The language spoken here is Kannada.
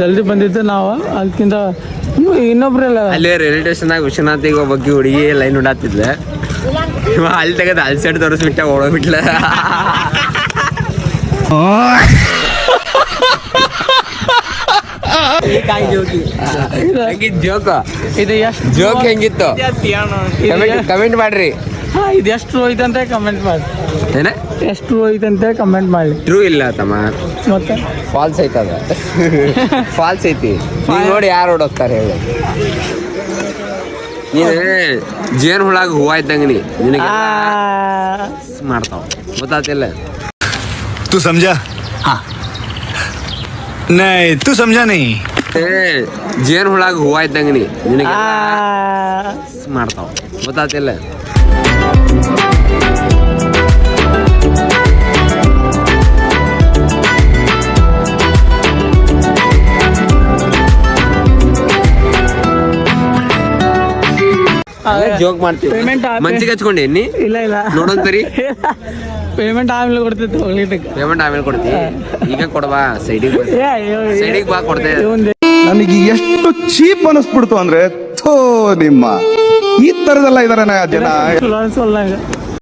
ಜಲ್ದಿ ಬಂದಿದ್ದು ನಾವು ಅದಕ್ಕಿಂತ ಇನ್ನೊಬ್ರಲ್ಲ ಅಲ್ಲಿ ರೈಲ್ವೆ ಸ್ಟೇಷನ್ದಾಗ ವಿಶ್ವನಾಥಿಗೆ ಒಬ್ಬಕ್ಕೆ ಹುಡುಗಿ ಲೈನ್ ಉಡಾತಿದ್ಲೆ ಅಲ್ಲಿ ತೆಗೆದು ಅಲ್ಲಿ ಸೈಡ್ ತೋರಿಸ್ಬಿಟ್ಟ ಓಡೋಗ್ಬಿಟ್ಲ. ಜೋಕ್ ಇದು ಎಷ್ಟು ಜೋಕ್ ಹೆಂಗಿತ್ತು ಕಮೆಂಟ್ ಮಾಡ್ರಿ. ಇದು ಎಷ್ಟು ಹೋಯ್ತು ಅಂತ ಕಮೆಂಟ್ ಮಾಡಿ. ಏನ ಎಷ್ಟು ಹೋಯ್ತು ಅಂತ ಕಮೆಂಟ್ ಮಾಡಿ. ಟ್ರೂ ಇಲ್ಲ ತಮ್ಮ, ಮತ್ತೆ ಫಾಲ್ಸ್ ಐತದ. ಫಾಲ್ಸ್ ಐತಿ ನೋಡಿ ಯಾರು ಓಡೋಗ್ತಾರೆ ಹೇಳಿ. ನೀನು ಜೇನು ಹುಳಾಗ ಹೂವ ಇದ್ದಂಗ ನಿನಗೆ ಮಾಡ್ತಾವ ಗೊತ್ತಾತಿಲ್ಲ. तू समझा? हाँ नहीं तू समझा नहीं. ಜೇನು ಹುಳಾಗ ಹೂವ ಇದ್ದಂಗ ನಿನಗೆ ಮಾಡ್ತಾವ ಗೊತ್ತಾತಿಲ್ಲ. ಜೋಕ್ ಮಾಡ್ತೀವಿ. ಪೇಮೆಂಟ್ ಮನ್ಸಿಗೆ ಹಚ್ಕೊಂಡಿ ನೀ ಇಲ್ಲ ಇಲ್ಲ ನೋಡೋಂತರಿ. ಪೇಮೆಂಟ್ ಆಮೇಲೆ ಕೊಡ್ತೈತೆ ಹೋಗ್ಲಿಕ್ಕೆ. ಪೇಮೆಂಟ್ ಆಮೇಲೆ ಕೊಡ್ತಿ, ಈಗ ಕೊಡವಾ ಸೈಡಿಗೆ ಸೈಡಿಗೆ ಬಾ ಕೊಡ್ತೇವೆ. ನನಗೆ ಎಷ್ಟು ಚೀಪ್ ಅನಿಸ್ಬಿಡ್ತು ಅಂದ್ರೆ ಥೋ ನಿಮ್ಮ ಈ ತರದೆಲ್ಲ ಇದಾರೆ ಜನ. ಸುಳ್ಳು